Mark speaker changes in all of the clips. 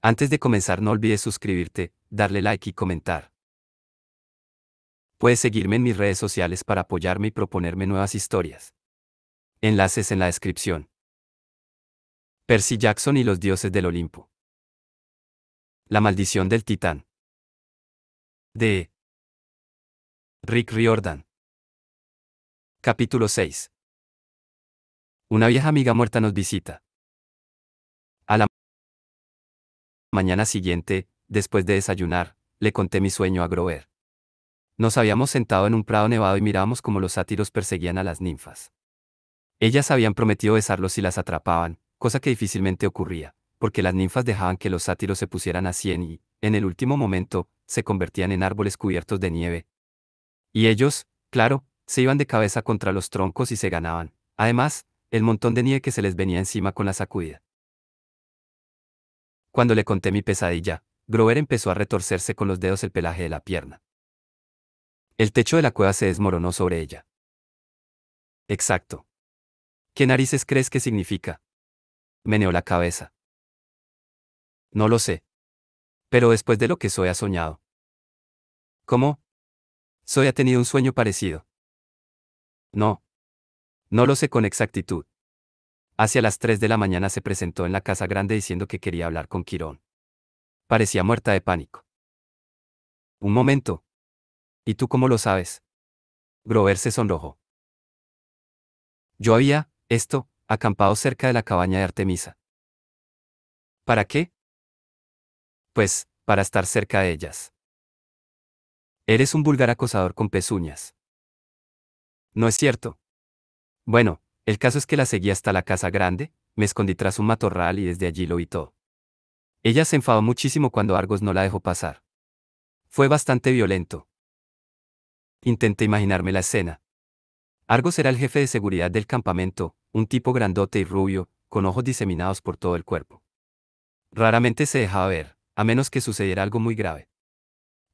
Speaker 1: Antes de comenzar no olvides suscribirte, darle like y comentar. Puedes seguirme en mis redes sociales para apoyarme y proponerme nuevas historias. Enlaces en la descripción. Percy Jackson y los dioses del Olimpo. La maldición del titán. De Rick Riordan. Capítulo 6. Una vieja amiga muerta nos visita. A la mañana siguiente, después de desayunar, le conté mi sueño a Grover. Nos habíamos sentado en un prado nevado y mirábamos cómo los sátiros perseguían a las ninfas. Ellas habían prometido besarlos si las atrapaban, cosa que difícilmente ocurría, porque las ninfas dejaban que los sátiros se pusieran a 100 y, en el último momento, se convertían en árboles cubiertos de nieve. Y ellos, claro, se iban de cabeza contra los troncos y se ganaban, además, el montón de nieve que se les venía encima con la sacudida. Cuando le conté mi pesadilla, Grover empezó a retorcerse con los dedos el pelaje de la pierna. El techo de la cueva se desmoronó sobre ella. Exacto. ¿Qué narices crees que significa? Meneó la cabeza. No lo sé. Pero después de lo que Zoe ha soñado. ¿Cómo? Zoe ha tenido un sueño parecido. No. No lo sé con exactitud. Hacia las 3 de la mañana se presentó en la casa grande diciendo que quería hablar con Quirón. Parecía muerta de pánico. Un momento. ¿Y tú cómo lo sabes? Grover se sonrojó. Yo había, acampado cerca de la cabaña de Artemisa. ¿Para qué? Pues, para estar cerca de ellas. Eres un vulgar acosador con pezuñas. No es cierto. Bueno, el caso es que la seguí hasta la casa grande, me escondí tras un matorral y desde allí lo vi todo. Ella se enfadó muchísimo cuando Argos no la dejó pasar. Fue bastante violento. Intenté imaginarme la escena. Argos era el jefe de seguridad del campamento, un tipo grandote y rubio, con ojos diseminados por todo el cuerpo. Raramente se dejaba ver, a menos que sucediera algo muy grave.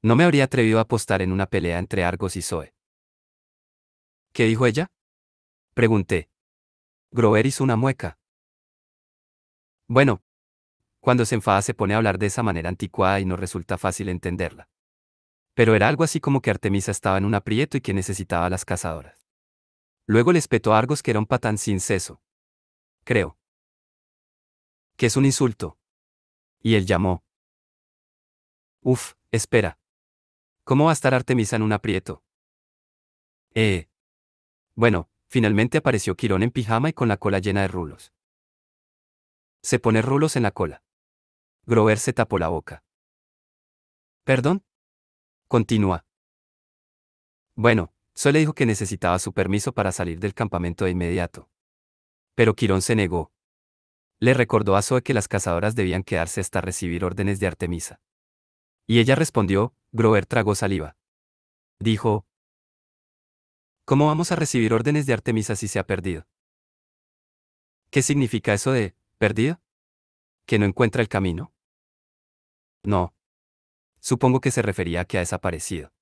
Speaker 1: No me habría atrevido a apostar en una pelea entre Argos y Zoe. ¿Qué dijo ella? Pregunté. Grover hizo una mueca. Bueno, cuando se enfada se pone a hablar de esa manera anticuada y no resulta fácil entenderla. Pero era algo así como que Artemisa estaba en un aprieto y que necesitaba a las cazadoras. Luego le espetó a Argos que era un patán sin seso. Creo. Que es un insulto. Y él llamó. Uf, espera. ¿Cómo va a estar Artemisa en un aprieto? Bueno, finalmente apareció Quirón en pijama y con la cola llena de rulos. Se pone rulos en la cola. Grover se tapó la boca. ¿Perdón? Continúa. Bueno, solo dijo que necesitaba su permiso para salir del campamento de inmediato. Pero Quirón se negó. Le recordó a Zoe que las cazadoras debían quedarse hasta recibir órdenes de Artemisa. Y ella respondió, Grover tragó saliva. Dijo, ¿cómo vamos a recibir órdenes de Artemisa si se ha perdido? ¿Qué significa eso de, perdido? ¿Que no encuentra el camino? No. Supongo que se refería a que ha desaparecido.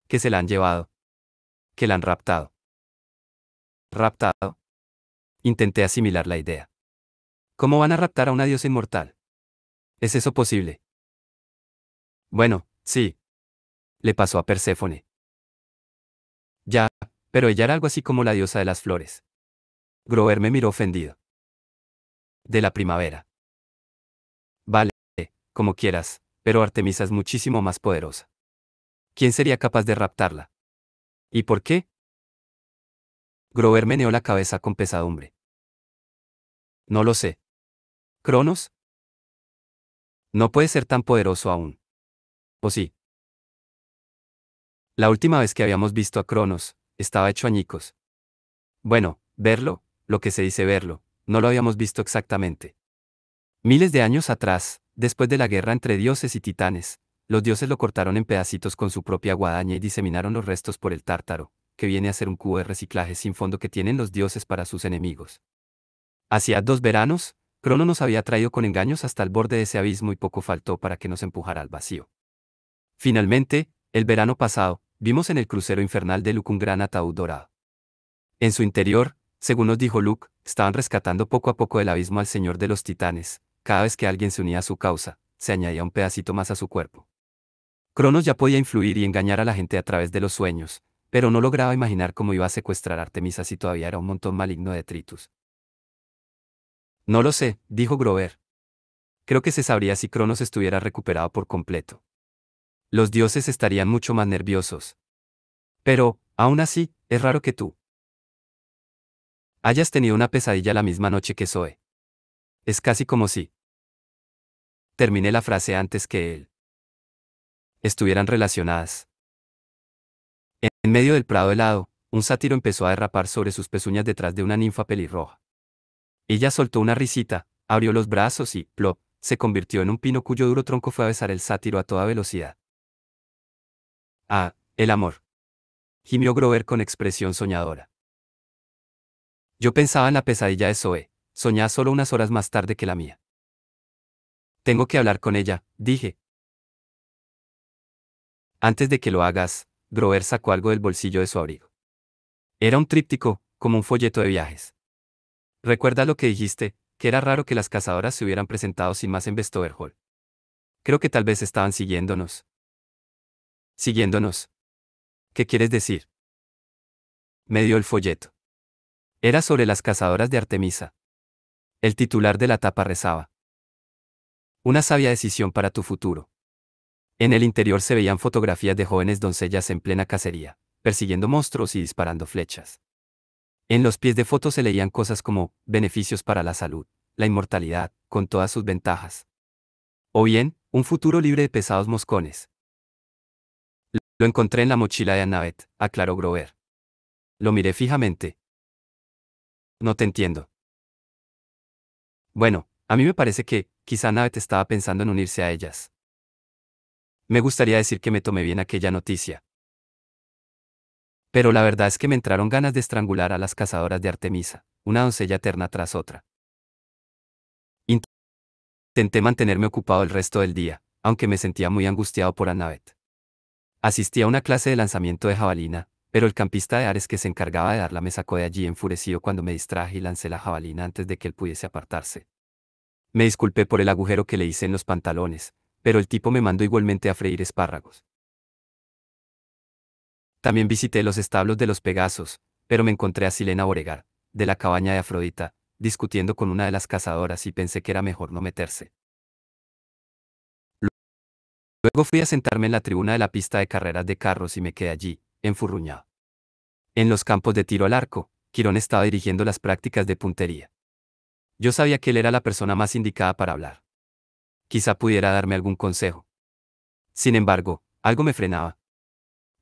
Speaker 1: Que se la han llevado. Que la han raptado. ¿Raptado? Intenté asimilar la idea. ¿Cómo van a raptar a una diosa inmortal? ¿Es eso posible? Bueno, sí. Le pasó a Perséfone. Ya, pero ella era algo así como la diosa de las flores. Grover me miró ofendido. De la primavera. Vale, como quieras, pero Artemisa es muchísimo más poderosa. ¿Quién sería capaz de raptarla? ¿Y por qué? Grover meneó la cabeza con pesadumbre. No lo sé. ¿Cronos? No puede ser tan poderoso aún. ¿O sí? La última vez que habíamos visto a Cronos, estaba hecho añicos. Bueno, verlo, lo que se dice verlo, no lo habíamos visto exactamente. Miles de años atrás, después de la guerra entre dioses y titanes, los dioses lo cortaron en pedacitos con su propia guadaña y diseminaron los restos por el Tártaro, que viene a ser un cubo de reciclaje sin fondo que tienen los dioses para sus enemigos. Hacía 2 veranos, Crono nos había traído con engaños hasta el borde de ese abismo y poco faltó para que nos empujara al vacío. Finalmente, el verano pasado, vimos en el crucero infernal de Luke un gran ataúd dorado. En su interior, según nos dijo Luke, estaban rescatando poco a poco del abismo al Señor de los Titanes. Cada vez que alguien se unía a su causa, se añadía un pedacito más a su cuerpo. Cronos ya podía influir y engañar a la gente a través de los sueños, pero no lograba imaginar cómo iba a secuestrar a Artemisa si todavía era un montón maligno de detritus. No lo sé, dijo Grover. Creo que se sabría si Cronos estuviera recuperado por completo. Los dioses estarían mucho más nerviosos. Pero, aún así, es raro que tú hayas tenido una pesadilla la misma noche que Zoe. Es casi como si terminé la frase antes que él estuvieran relacionadas. En medio del prado helado, un sátiro empezó a derrapar sobre sus pezuñas detrás de una ninfa pelirroja. Ella soltó una risita, abrió los brazos y, plop, se convirtió en un pino cuyo duro tronco fue a besar el sátiro a toda velocidad. Ah, el amor. Gimió Grover con expresión soñadora. Yo pensaba en la pesadilla de Zoe, soñaba solo unas horas más tarde que la mía. Tengo que hablar con ella, dije. Antes de que lo hagas, Grover sacó algo del bolsillo de su abrigo. Era un tríptico, como un folleto de viajes. Recuerda lo que dijiste, que era raro que las cazadoras se hubieran presentado sin más en Vestover Hall. Creo que tal vez estaban siguiéndonos. ¿Siguiéndonos? ¿Qué quieres decir? Me dio el folleto. Era sobre las cazadoras de Artemisa. El titular de la tapa rezaba: una sabia decisión para tu futuro. En el interior se veían fotografías de jóvenes doncellas en plena cacería, persiguiendo monstruos y disparando flechas. En los pies de fotos se leían cosas como beneficios para la salud, la inmortalidad, con todas sus ventajas. O bien, un futuro libre de pesados moscones. Lo encontré en la mochila de Annabeth, aclaró Grover. Lo miré fijamente. No te entiendo. Bueno, a mí me parece que, quizá Annabeth estaba pensando en unirse a ellas. Me gustaría decir que me tomé bien aquella noticia. Pero la verdad es que me entraron ganas de estrangular a las cazadoras de Artemisa, una doncella eterna tras otra. Intenté mantenerme ocupado el resto del día, aunque me sentía muy angustiado por Annabeth. Asistí a una clase de lanzamiento de jabalina, pero el campista de Ares que se encargaba de darla me sacó de allí enfurecido cuando me distraje y lancé la jabalina antes de que él pudiese apartarse. Me disculpé por el agujero que le hice en los pantalones, pero el tipo me mandó igualmente a freír espárragos. También visité los establos de los Pegasos, pero me encontré a Silena Boregar, de la cabaña de Afrodita, discutiendo con una de las cazadoras y pensé que era mejor no meterse. Luego fui a sentarme en la tribuna de la pista de carreras de carros y me quedé allí, enfurruñado. En los campos de tiro al arco, Quirón estaba dirigiendo las prácticas de puntería. Yo sabía que él era la persona más indicada para hablar. Quizá pudiera darme algún consejo. Sin embargo, algo me frenaba.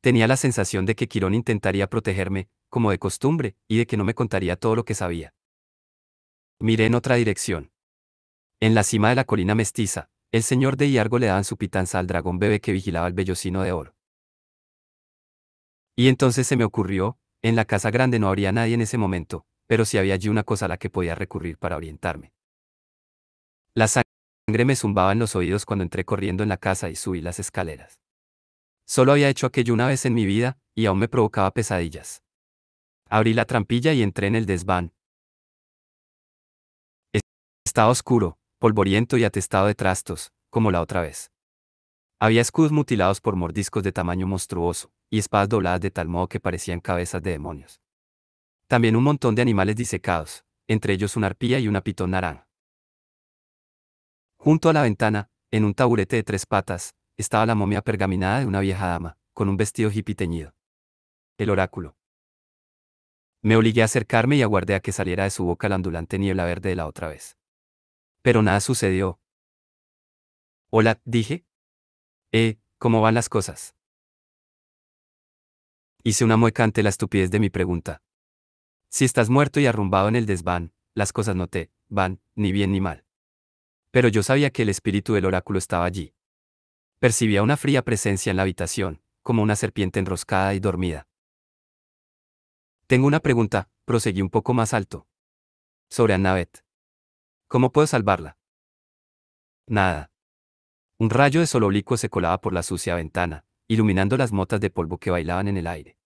Speaker 1: Tenía la sensación de que Quirón intentaría protegerme, como de costumbre, y de que no me contaría todo lo que sabía. Miré en otra dirección. En la cima de la colina mestiza, el señor de Iargo le daban su pitanza al dragón bebé que vigilaba el vellocino de oro. Y entonces se me ocurrió, en la casa grande no habría nadie en ese momento, pero sí había allí una cosa a la que podía recurrir para orientarme. La sangre me zumbaba en los oídos cuando entré corriendo en la casa y subí las escaleras. Solo había hecho aquello una vez en mi vida, y aún me provocaba pesadillas. Abrí la trampilla y entré en el desván. Estaba oscuro, polvoriento y atestado de trastos, como la otra vez. Había escudos mutilados por mordiscos de tamaño monstruoso, y espadas dobladas de tal modo que parecían cabezas de demonios. También un montón de animales disecados, entre ellos una arpía y una pitón naranja. Junto a la ventana, en un taburete de 3 patas, estaba la momia pergaminada de una vieja dama, con un vestido hippie teñido. El oráculo. Me obligué a acercarme y aguardé a que saliera de su boca la ondulante niebla verde de la otra vez. Pero nada sucedió. Hola, dije. ¿Cómo van las cosas? Hice una mueca ante la estupidez de mi pregunta. Si estás muerto y arrumbado en el desván, las cosas no te van, ni bien ni mal. Pero yo sabía que el espíritu del oráculo estaba allí. Percibía una fría presencia en la habitación, como una serpiente enroscada y dormida. Tengo una pregunta, proseguí un poco más alto. Sobre Annabeth. ¿Cómo puedo salvarla? Nada. Un rayo de sol oblicuo se colaba por la sucia ventana, iluminando las motas de polvo que bailaban en el aire.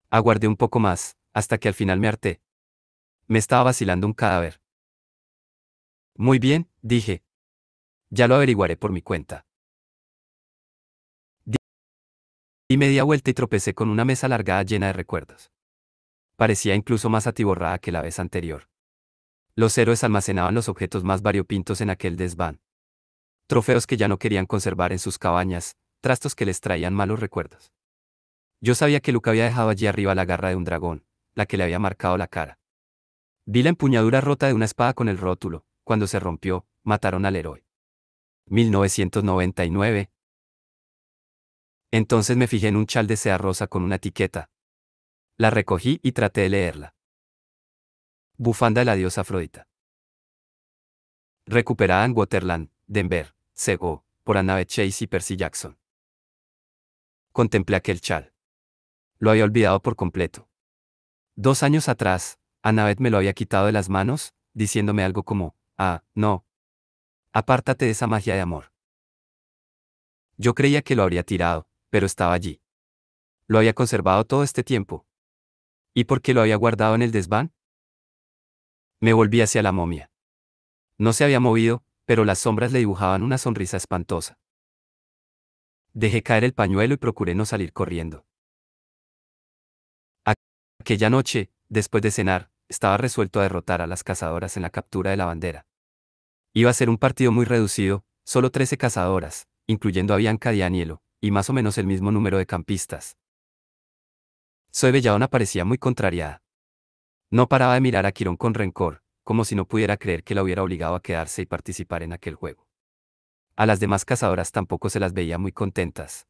Speaker 1: Aguardé un poco más, hasta que al final me harté. Me estaba vacilando un cadáver. Muy bien, dije. Ya lo averiguaré por mi cuenta. Di media vuelta y tropecé con una mesa alargada llena de recuerdos. Parecía incluso más atiborrada que la vez anterior. Los héroes almacenaban los objetos más variopintos en aquel desván. Trofeos que ya no querían conservar en sus cabañas, trastos que les traían malos recuerdos. Yo sabía que Luke había dejado allí arriba la garra de un dragón, la que le había marcado la cara. Vi la empuñadura rota de una espada con el rótulo, cuando se rompió, mataron al héroe. 1999. Entonces me fijé en un chal de seda rosa con una etiqueta. La recogí y traté de leerla. Bufanda de la diosa Afrodita. Recuperada en Waterland, Denver, Sego, por Annabeth Chase y Percy Jackson. Contemplé aquel chal. Lo había olvidado por completo. 2 años atrás, Annabeth me lo había quitado de las manos, diciéndome algo como, no. Apártate de esa magia de amor. Yo creía que lo habría tirado, pero estaba allí. Lo había conservado todo este tiempo. ¿Y por qué lo había guardado en el desván? Me volví hacia la momia. No se había movido, pero las sombras le dibujaban una sonrisa espantosa. Dejé caer el pañuelo y procuré no salir corriendo. Aquella noche, después de cenar, estaba resuelto a derrotar a las cazadoras en la captura de la bandera. Iba a ser un partido muy reducido, solo 13 cazadoras, incluyendo a Bianca y Anielo, y más o menos el mismo número de campistas. Zoe Belladonna parecía muy contrariada. No paraba de mirar a Quirón con rencor, como si no pudiera creer que la hubiera obligado a quedarse y participar en aquel juego. A las demás cazadoras tampoco se las veía muy contentas.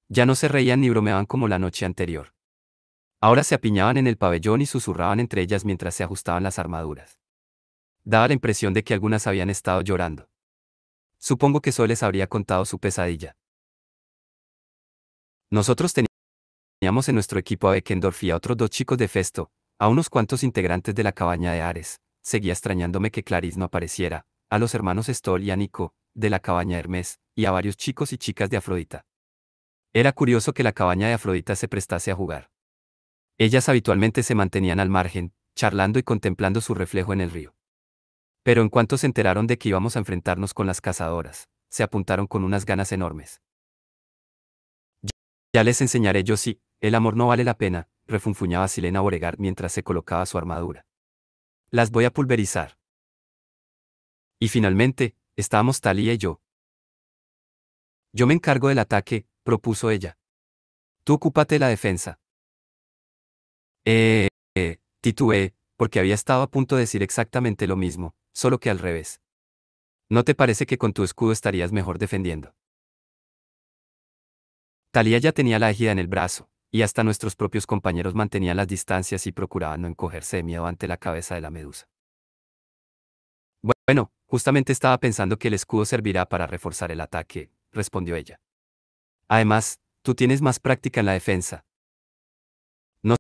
Speaker 1: Ya no se reían ni bromeaban como la noche anterior. Ahora se apiñaban en el pabellón y susurraban entre ellas mientras se ajustaban las armaduras. Daba la impresión de que algunas habían estado llorando. Supongo que Zoe les habría contado su pesadilla. Nosotros teníamos en nuestro equipo a Beckendorf y a otros 2 chicos de Festo, a unos cuantos integrantes de la cabaña de Ares. Seguía extrañándome que Clarice no apareciera, a los hermanos Stoll y a Nico, de la cabaña de Hermes, y a varios chicos y chicas de Afrodita. Era curioso que la cabaña de Afrodita se prestase a jugar. Ellas habitualmente se mantenían al margen, charlando y contemplando su reflejo en el río. Pero en cuanto se enteraron de que íbamos a enfrentarnos con las cazadoras, se apuntaron con unas ganas enormes. Ya les enseñaré yo sí, el amor no vale la pena, refunfuñaba Silena Beauregard mientras se colocaba su armadura. Las voy a pulverizar. Y finalmente, estábamos Thalía y yo. Yo me encargo del ataque, propuso ella. Tú ocúpate de la defensa. Titubeé, porque había estado a punto de decir exactamente lo mismo, solo que al revés. ¿No te parece que con tu escudo estarías mejor defendiendo? Thalía ya tenía la égida en el brazo, y hasta nuestros propios compañeros mantenían las distancias y procuraban no encogerse de miedo ante la cabeza de la medusa. Bueno, justamente estaba pensando que el escudo servirá para reforzar el ataque, respondió ella. Además, tú tienes más práctica en la defensa. No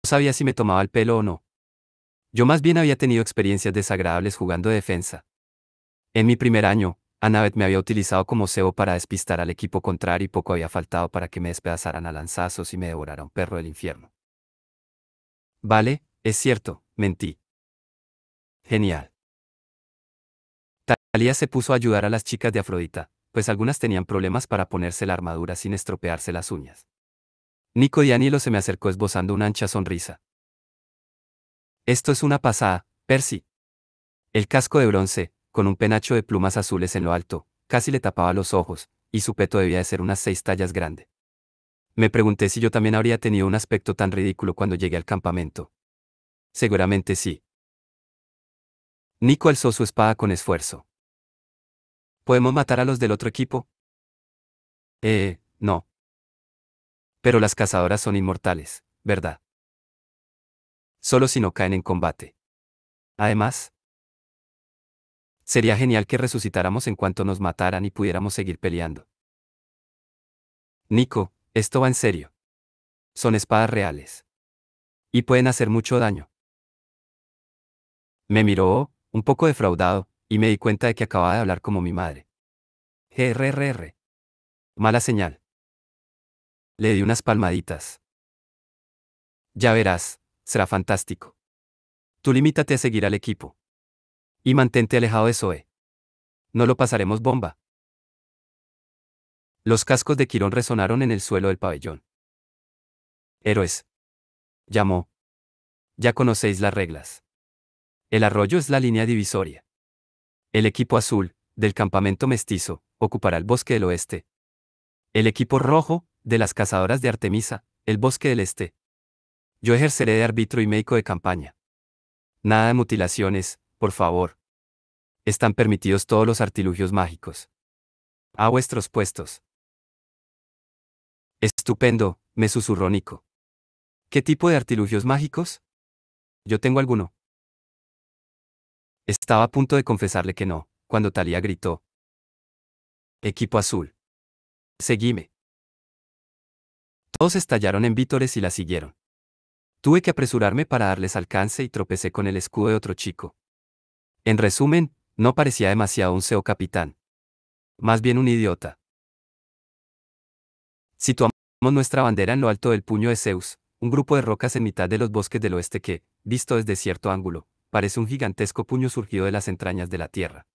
Speaker 1: sabía si me tomaba el pelo o no. Yo más bien había tenido experiencias desagradables jugando de defensa. En mi primer año, Annabeth me había utilizado como cebo para despistar al equipo contrario y poco había faltado para que me despedazaran a lanzazos y me devorara un perro del infierno. Vale, es cierto, mentí. Genial. Thalía se puso a ayudar a las chicas de Afrodita, pues algunas tenían problemas para ponerse la armadura sin estropearse las uñas. Nico Dianielo se me acercó esbozando una ancha sonrisa. Esto es una pasada, Percy. El casco de bronce, con un penacho de plumas azules en lo alto, casi le tapaba los ojos, y su peto debía de ser unas 6 tallas grande. Me pregunté si yo también habría tenido un aspecto tan ridículo cuando llegué al campamento. Seguramente sí. Nico alzó su espada con esfuerzo. ¿Podemos matar a los del otro equipo? No. Pero las cazadoras son inmortales, ¿verdad? Solo si no caen en combate. Además, sería genial que resucitáramos en cuanto nos mataran y pudiéramos seguir peleando. Nico, esto va en serio. Son espadas reales. Y pueden hacer mucho daño. Me miró, un poco defraudado, y me di cuenta de que acababa de hablar como mi madre. GRRR. Mala señal. Le di unas palmaditas. Ya verás, será fantástico. Tú limítate a seguir al equipo. Y mantente alejado de Zoe. No lo pasaremos bomba. Los cascos de Quirón resonaron en el suelo del pabellón. Héroes. Llamó. Ya conocéis las reglas. El arroyo es la línea divisoria. El equipo azul, del campamento mestizo, ocupará el bosque del oeste. El equipo rojo, de las cazadoras de Artemisa, el bosque del este. Yo ejerceré de árbitro y médico de campaña. Nada de mutilaciones, por favor. Están permitidos todos los artilugios mágicos. A vuestros puestos. Estupendo, me susurró Nico. ¿Qué tipo de artilugios mágicos? Yo tengo alguno. Estaba a punto de confesarle que no, cuando Thalía gritó. Equipo azul. Seguime. Todos estallaron en vítores y la siguieron. Tuve que apresurarme para darles alcance y tropecé con el escudo de otro chico. En resumen, no parecía demasiado un CEO capitán. Más bien un idiota. Situamos nuestra bandera en lo alto del puño de Zeus, un grupo de rocas en mitad de los bosques del oeste que, visto desde cierto ángulo, parece un gigantesco puño surgido de las entrañas de la tierra.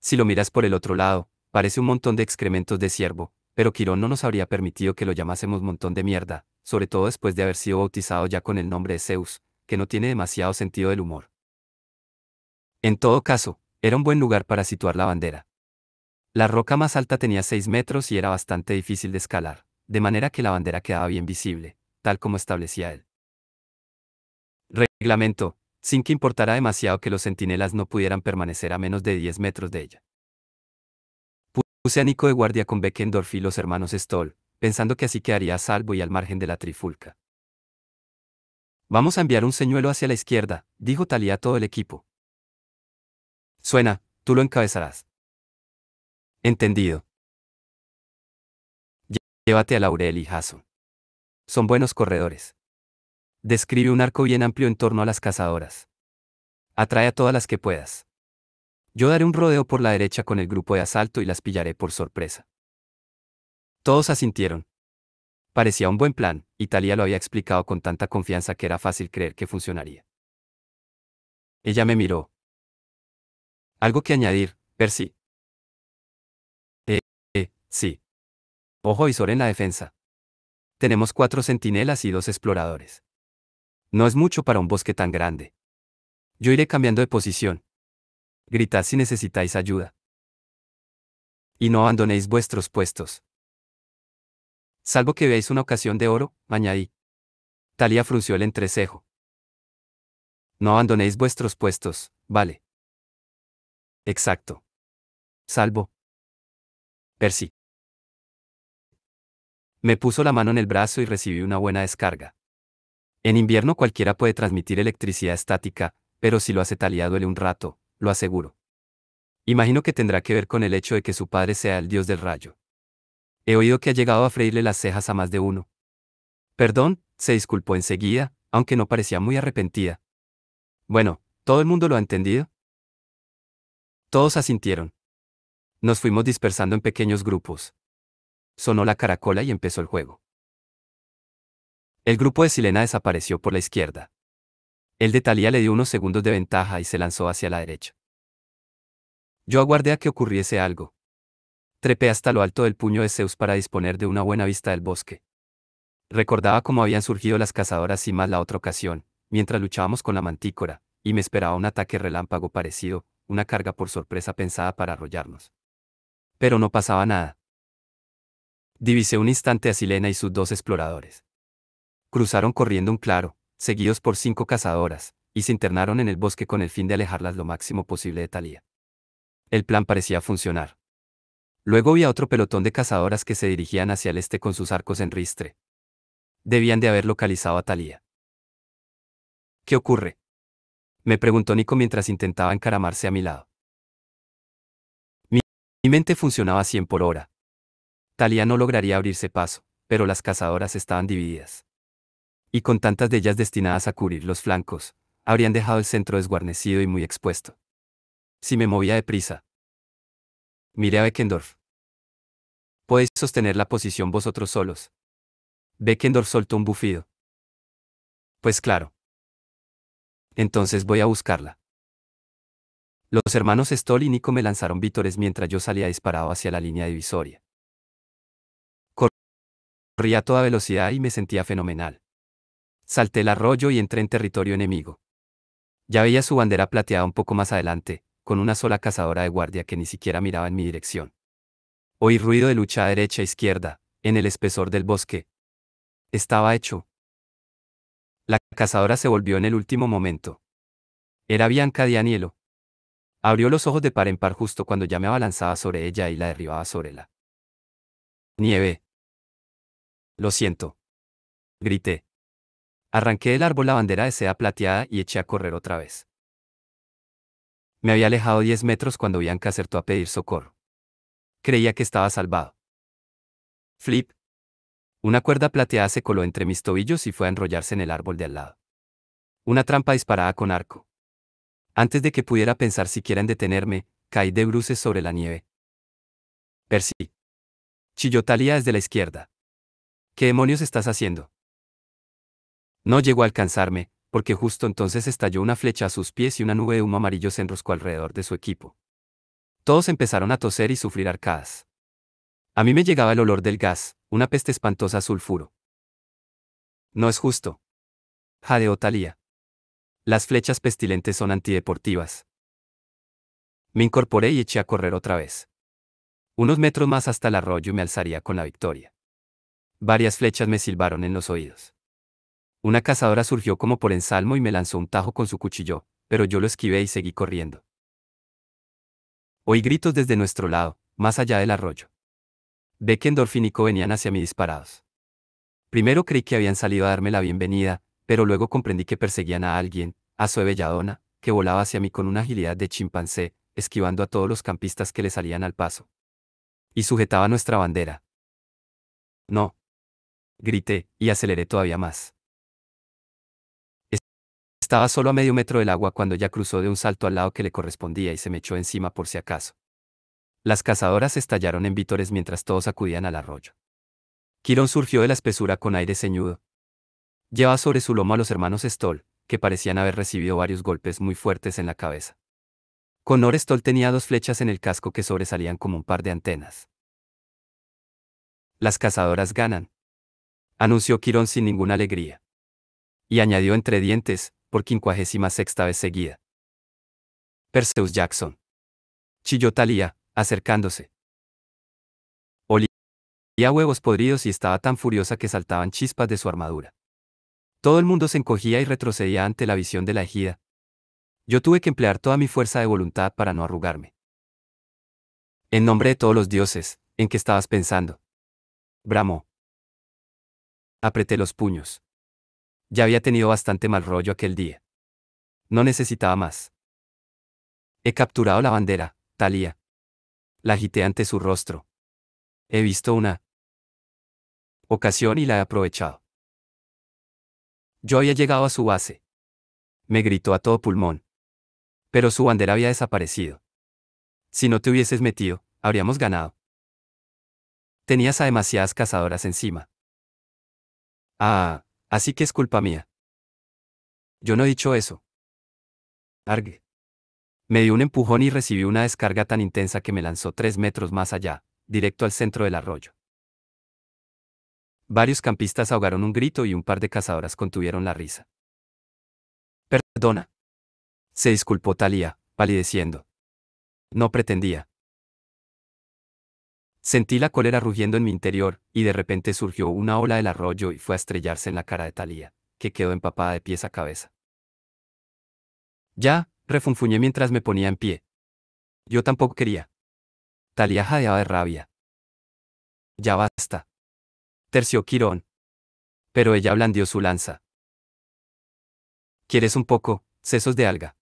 Speaker 1: Si lo miras por el otro lado, parece un montón de excrementos de ciervo, pero Quirón no nos habría permitido que lo llamásemos montón de mierda, sobre todo después de haber sido bautizado ya con el nombre de Zeus, que no tiene demasiado sentido del humor. En todo caso, era un buen lugar para situar la bandera. La roca más alta tenía 6 metros y era bastante difícil de escalar, de manera que la bandera quedaba bien visible, tal como establecía él. Reglamento, sin que importara demasiado que los centinelas no pudieran permanecer a menos de 10 metros de ella. Puse a Nico de guardia con Beckendorf y los hermanos Stoll, pensando que así quedaría a salvo y al margen de la trifulca. Vamos a enviar un señuelo hacia la izquierda, dijo Thalía a todo el equipo. Suena, tú lo encabezarás. Entendido. Llévate a Laurel y Jason. Son buenos corredores. Describe un arco bien amplio en torno a las cazadoras. Atrae a todas las que puedas. Yo daré un rodeo por la derecha con el grupo de asalto y las pillaré por sorpresa. Todos asintieron. Parecía un buen plan, y Thalía lo había explicado con tanta confianza que era fácil creer que funcionaría. Ella me miró. ¿Algo que añadir, Percy? Sí. Ojo visor en la defensa. Tenemos 4 centinelas y 2 exploradores. No es mucho para un bosque tan grande. Yo iré cambiando de posición. Gritad si necesitáis ayuda. Y no abandonéis vuestros puestos. Salvo que veáis una ocasión de oro, añadí. Thalía frunció el entrecejo. No abandonéis vuestros puestos, vale. Exacto. Salvo. Percy. Me puso la mano en el brazo y recibí una buena descarga. En invierno cualquiera puede transmitir electricidad estática, pero si lo hace Thalía duele un rato, lo aseguro. Imagino que tendrá que ver con el hecho de que su padre sea el dios del rayo. He oído que ha llegado a freírle las cejas a más de uno. Perdón, se disculpó enseguida, aunque no parecía muy arrepentida. Bueno, ¿todo el mundo lo ha entendido? Todos asintieron. Nos fuimos dispersando en pequeños grupos. Sonó la caracola y empezó el juego. El grupo de Silena desapareció por la izquierda. El de Thalía le dio unos segundos de ventaja y se lanzó hacia la derecha. Yo aguardé a que ocurriese algo. Trepé hasta lo alto del puño de Zeus para disponer de una buena vista del bosque. Recordaba cómo habían surgido las cazadoras y más la otra ocasión, mientras luchábamos con la mantícora, y me esperaba un ataque relámpago parecido, una carga por sorpresa pensada para arrollarnos. Pero no pasaba nada. Divisé un instante a Silena y sus 2 exploradores. Cruzaron corriendo un claro, seguidos por 5 cazadoras, y se internaron en el bosque con el fin de alejarlas lo máximo posible de Thalía. El plan parecía funcionar. Luego vi a otro pelotón de cazadoras que se dirigían hacia el este con sus arcos en ristre. Debían de haber localizado a Thalía. ¿Qué ocurre? Me preguntó Nico mientras intentaba encaramarse a mi lado. Mi, mi mente funcionaba a 100 por hora. Thalía no lograría abrirse paso, pero las cazadoras estaban divididas. Y con tantas de ellas destinadas a cubrir los flancos, habrían dejado el centro desguarnecido y muy expuesto. Si me movía deprisa. Miré a Beckendorf. ¿Podéis sostener la posición vosotros solos? Beckendorf soltó un bufido. Pues claro. Entonces voy a buscarla. Los hermanos Stoll y Nico me lanzaron vítores mientras yo salía disparado hacia la línea divisoria. Corría a toda velocidad y me sentía fenomenal. Salté el arroyo y entré en territorio enemigo. Ya veía su bandera plateada un poco más adelante, con una sola cazadora de guardia que ni siquiera miraba en mi dirección. Oí ruido de lucha a derecha e izquierda, en el espesor del bosque. Estaba hecho. La cazadora se volvió en el último momento. Era Bianca di Anielo. Abrió los ojos de par en par justo cuando ya me abalanzaba sobre ella y la derribaba sobre la nieve. Lo siento. Grité. Arranqué del árbol la bandera de seda plateada y eché a correr otra vez. Me había alejado 10 metros cuando Bianca acertó a pedir socorro. Creía que estaba salvado. Flip. Una cuerda plateada se coló entre mis tobillos y fue a enrollarse en el árbol de al lado. Una trampa disparada con arco. Antes de que pudiera pensar siquiera en detenerme, caí de bruces sobre la nieve. Percy. Chilló Thalía desde la izquierda. ¿Qué demonios estás haciendo? No llegó a alcanzarme, porque justo entonces estalló una flecha a sus pies y una nube de humo amarillo se enroscó alrededor de su equipo. Todos empezaron a toser y sufrir arcadas. A mí me llegaba el olor del gas, una peste espantosa a sulfuro. No es justo. Jadeó Thalía. Las flechas pestilentes son antideportivas. Me incorporé y eché a correr otra vez. Unos metros más hasta el arroyo y me alzaría con la victoria. Varias flechas me silbaron en los oídos. Una cazadora surgió como por ensalmo y me lanzó un tajo con su cuchillo, pero yo lo esquivé y seguí corriendo. Oí gritos desde nuestro lado, más allá del arroyo. Beckendorf y Nico venían hacia mí disparados. Primero creí que habían salido a darme la bienvenida, pero luego comprendí que perseguían a alguien, a Zoe Belladonna, que volaba hacia mí con una agilidad de chimpancé, esquivando a todos los campistas que le salían al paso. Y sujetaba nuestra bandera. No. Grité, y aceleré todavía más. Estaba solo a medio metro del agua cuando ella cruzó de un salto al lado que le correspondía y se me echó encima por si acaso. Las cazadoras estallaron en vítores mientras todos acudían al arroyo. Quirón surgió de la espesura con aire ceñudo. Llevaba sobre su lomo a los hermanos Stoll, que parecían haber recibido varios golpes muy fuertes en la cabeza. Connor Stoll tenía 2 flechas en el casco que sobresalían como un par de antenas. Las cazadoras ganan, anunció Quirón sin ninguna alegría. Y añadió entre dientes, por 56ª vez seguida. Perseus Jackson. Chilló Thalía, acercándose. Olía huevos podridos y estaba tan furiosa que saltaban chispas de su armadura. Todo el mundo se encogía y retrocedía ante la visión de la ejida. Yo tuve que emplear toda mi fuerza de voluntad para no arrugarme. En nombre de todos los dioses, ¿en qué estabas pensando? Bramó. Apreté los puños. Ya había tenido bastante mal rollo aquel día. No necesitaba más. He capturado la bandera, Thalía. La agité ante su rostro. He visto una ocasión y la he aprovechado. Yo había llegado a su base. Me gritó a todo pulmón. Pero su bandera había desaparecido. Si no te hubieses metido, habríamos ganado. Tenías a demasiadas cazadoras encima. Ah, así que es culpa mía. Yo no he dicho eso. Arg. Me dio un empujón y recibí una descarga tan intensa que me lanzó 3 metros más allá, directo al centro del arroyo. Varios campistas ahogaron un grito y un par de cazadoras contuvieron la risa. Perdona. Se disculpó Thalía, palideciendo. No pretendía. Sentí la cólera rugiendo en mi interior, y de repente surgió una ola del arroyo y fue a estrellarse en la cara de Thalía, que quedó empapada de pies a cabeza. Ya, refunfuñé mientras me ponía en pie. Yo tampoco quería. Thalía jadeaba de rabia. Ya basta. Terció Quirón. Pero ella blandió su lanza. ¿Quieres un poco, sesos de alga?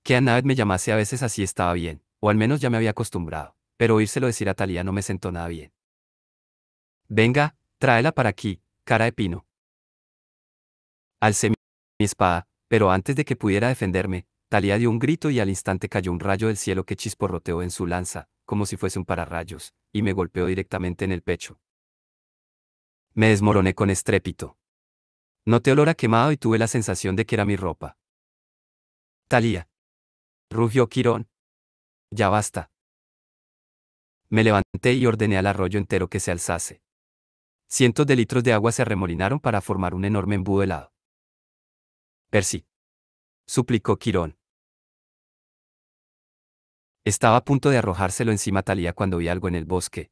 Speaker 1: Que Annabeth me llamase a veces así estaba bien, o al menos ya me había acostumbrado, pero oírselo decir a Thalía no me sentó nada bien. Venga, tráela para aquí, cara de pino. Alcé mi espada, pero antes de que pudiera defenderme, Thalía dio un grito y al instante cayó un rayo del cielo que chisporroteó en su lanza, como si fuese un pararrayos, y me golpeó directamente en el pecho. Me desmoroné con estrépito. Noté olor a quemado y tuve la sensación de que era mi ropa. Thalía. rugió Quirón. Ya basta. Me levanté y ordené al arroyo entero que se alzase. Cientos de litros de agua se arremolinaron para formar un enorme embudo helado. Percy, suplicó Quirón. Estaba a punto de arrojárselo encima a Thalía cuando vi algo en el bosque.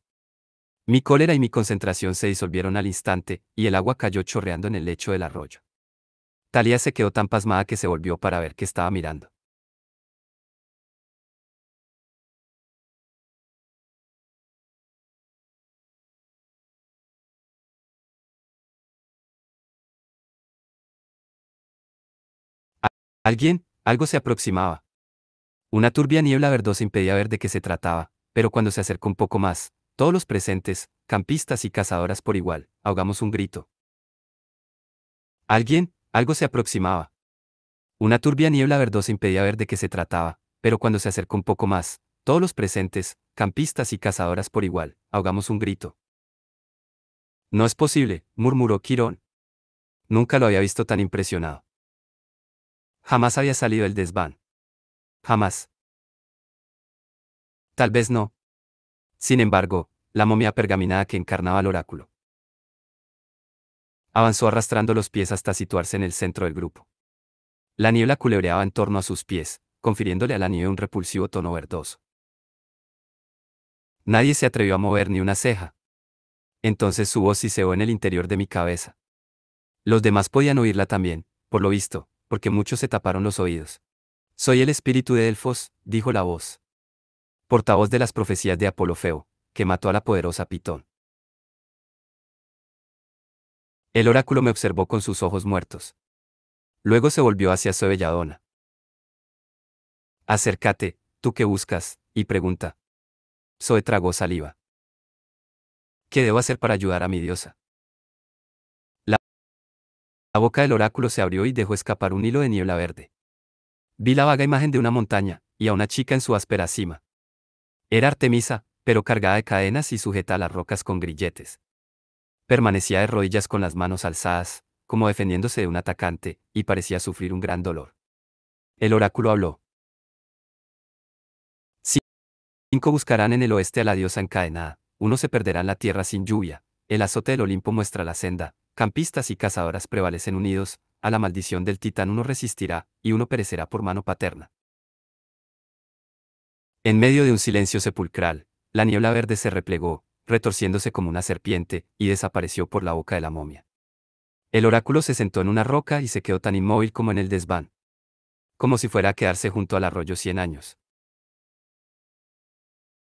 Speaker 1: Mi cólera y mi concentración se disolvieron al instante, y el agua cayó chorreando en el lecho del arroyo. Thalía se quedó tan pasmada que se volvió para ver qué estaba mirando. Algo se aproximaba. Una turbia niebla verdosa impedía ver de qué se trataba, pero cuando se acercó un poco más, todos los presentes, campistas y cazadoras por igual, ahogamos un grito. Algo se aproximaba. Una turbia niebla verdosa impedía ver de qué se trataba, pero cuando se acercó un poco más, todos los presentes, campistas y cazadoras por igual, ahogamos un grito. No es posible, murmuró Quirón. Nunca lo había visto tan impresionado. Jamás había salido del desván. Jamás. Tal vez no. Sin embargo, la momia pergaminada que encarnaba al oráculo. Avanzó arrastrando los pies hasta situarse en el centro del grupo. La niebla culebreaba en torno a sus pies, confiriéndole a la nieve un repulsivo tono verdoso. Nadie se atrevió a mover ni una ceja. Entonces su voz siseó en el interior de mi cabeza. Los demás podían oírla también, por lo visto, porque muchos se taparon los oídos. Soy el espíritu de Delfos, dijo la voz. Portavoz de las profecías de Apolo Feo, que mató a la poderosa Pitón. El oráculo me observó con sus ojos muertos. Luego se volvió hacia su belladona. Acércate, tú que buscas, y pregunta. Zoe tragó saliva. ¿Qué debo hacer para ayudar a mi diosa? La boca del oráculo se abrió y dejó escapar un hilo de niebla verde. Vi la vaga imagen de una montaña, y a una chica en su áspera cima. Era Artemisa, pero cargada de cadenas y sujeta a las rocas con grilletes. Permanecía de rodillas con las manos alzadas, como defendiéndose de un atacante, y parecía sufrir un gran dolor. El oráculo habló. 5 buscarán en el oeste a la diosa encadenada, 1 se perderá en la tierra sin lluvia, el azote del Olimpo muestra la senda, campistas y cazadoras prevalecen unidos, a la maldición del titán 1 resistirá, y 1 perecerá por mano paterna. En medio de un silencio sepulcral, la niebla verde se replegó, retorciéndose como una serpiente, y desapareció por la boca de la momia. El oráculo se sentó en una roca y se quedó tan inmóvil como en el desván. Como si fuera a quedarse junto al arroyo 100 años.